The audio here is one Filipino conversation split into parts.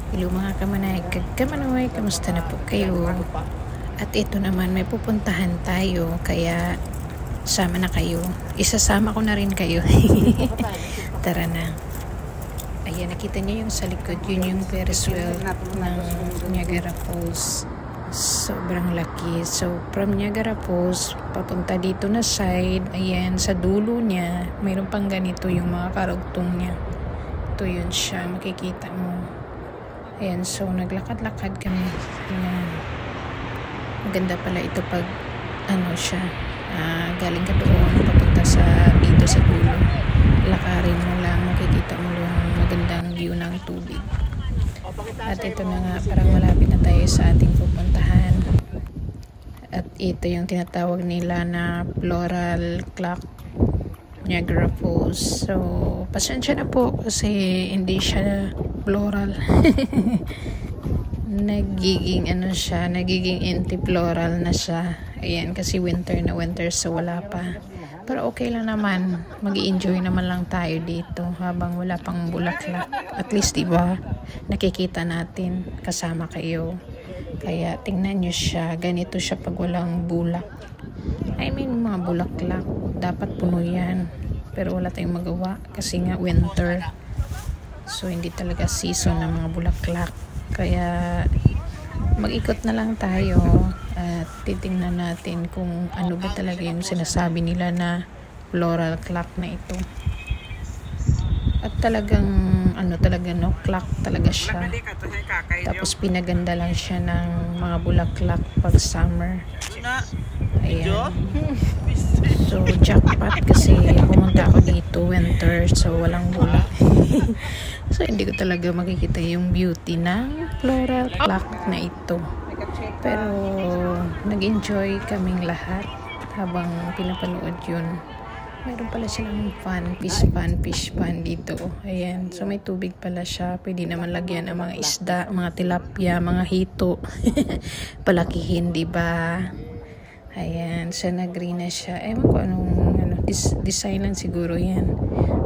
Hello mga kamanay, kagkamanoy, kamusta na po kayo? At ito naman, may pupuntahan tayo, kaya sama na kayo. Isasama ko na rin kayo. Tara na. Ayan, nakita niyo yung sa likod, yun yung Ferris wheel ng Niagara Falls. Sobrang laki. So, from Niagara Falls, papunta dito na side, ayan, sa dulo niya, mayroon pang ganito yung mga karugtong niya. Ito yun siya, makikita mo. Ayan, so naglakad-lakad kami. Ayan. Maganda pala ito pag siya, galing ka doon, papunta sa dito sa dulo. Lakarin mo lang, makikita mo yung magandang view ng tubig. At ito na nga, parang malapit na tayo sa ating pupuntahan. At ito yung tinatawag nila na floral clock, Niagara Falls. So, pasensya na po kasi hindi siya floral. nagiging anti-floral na siya. Ayan, kasi winter na winter, so wala pa. Pero okay lang naman. Mag-i-enjoy naman lang tayo dito habang wala pang bulaklak. At least, diba, nakikita natin kasama kayo. Kaya tingnan nyo siya. Ganito siya pag walang bulak. I mean, mga bulaklak. Dapat puno yan. Pero wala tayong magawa kasi nga winter. So, hindi talaga season ng mga bulaklak. Kaya, mag-ikot na lang tayo at titingnan natin kung ano ba talaga yung sinasabi nila na floral clock na ito. At talagang, clock talaga siya. Tapos, pinaganda lang siya ng mga bulaklak pag summer. Ayan. So, jackpot kasi pumunta ako dito winter, so walang bulak. So, hindi ko talaga makikita yung beauty ng floral clock na ito. Pero, nag-enjoy kaming lahat habang pinapanood yun. Mayroon pala silang fish pan dito. Ayan. So, may tubig pala siya. Pwede naman lagyan ng mga isda, mga tilapia, mga hito. Palakihin, diba? Ayan. So, nag-green na siya. Ewan ko anong design lang siguro yan.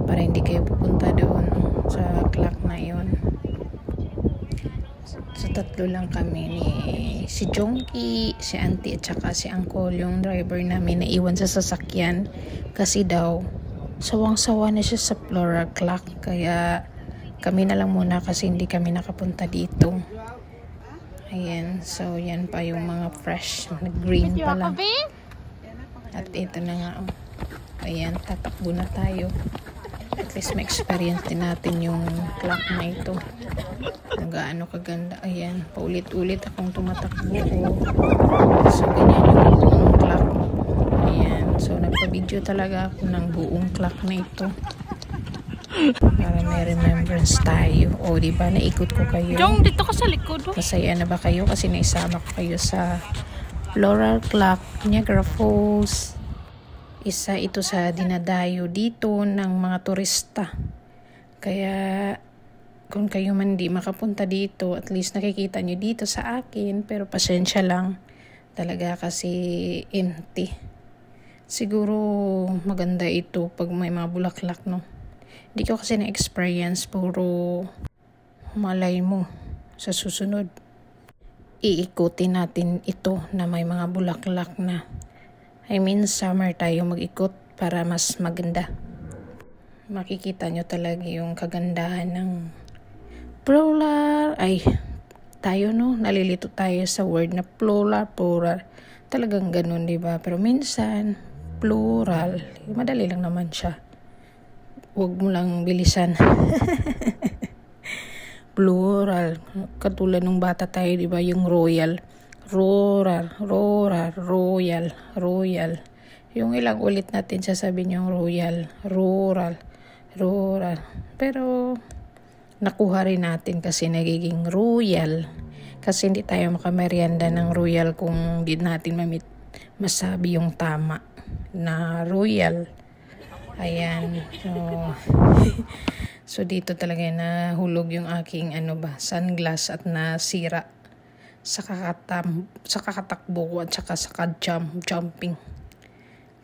Para hindi kayo pupunta doon sa clock na yon. So, tatlo lang kami ni si Jongki, si Auntie at saka si Uncle, yung driver namin, naiwan sa sasakyan kasi daw sawang-sawa na siya sa floral clock, kaya kami na lang muna kasi hindi kami nakapunta dito. Ayan, so yan pa yung mga fresh na green pa lang. At ito na nga, ayan, tatakbo na tayo. At least may experience din natin yung clock na ito. Gaano kaganda. Ayan, paulit-ulit akong tumatakbo. So, ganyan yung buong clock. Ayan, so nagpa-video talaga ako ng buong clock na ito. Para may remembrance tayo. O, diba, naikot ko kayo. Jong, dito ka sa likod. Masaya na ba kayo? Kasi naisama ko kayo sa floral clock, Niagara Falls. Isa ito sa dinadayo dito ng mga turista. Kaya, kung kayo man di makapunta dito, at least nakikita nyo dito sa akin, pero pasensya lang talaga kasi empty. Siguro maganda ito pag may mga bulaklak, no? Hindi ko kasi na-experience, puro malay mo sa susunod. Iikutin natin ito na may mga bulaklak na. I mean, summer tayo mag-ikot para mas maganda. Makikita nyo talaga yung kagandahan ng plural. Ay, tayo no, nalilito tayo sa word na plural. Talagang ganun, diba? Pero minsan, plural, madali lang naman siya. Huwag mo lang bilisan. Plural. Katulad ng bata tayo, diba? Yung royal. Royal. Yung ilang ulit natin sasabihin yung royal. Rural. Pero, nakuha rin natin kasi nagiging royal. Kasi hindi tayo makamerienda ng royal kung hindi natin masabi yung tama na royal. Ayan. So dito talaga nahulog yung aking sunglass at nasira sa kakatakbo ko at saka sa jumping.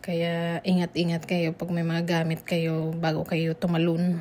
Kaya ingat-ingat kayo pag may mga gamit kayo bago kayo tumalon.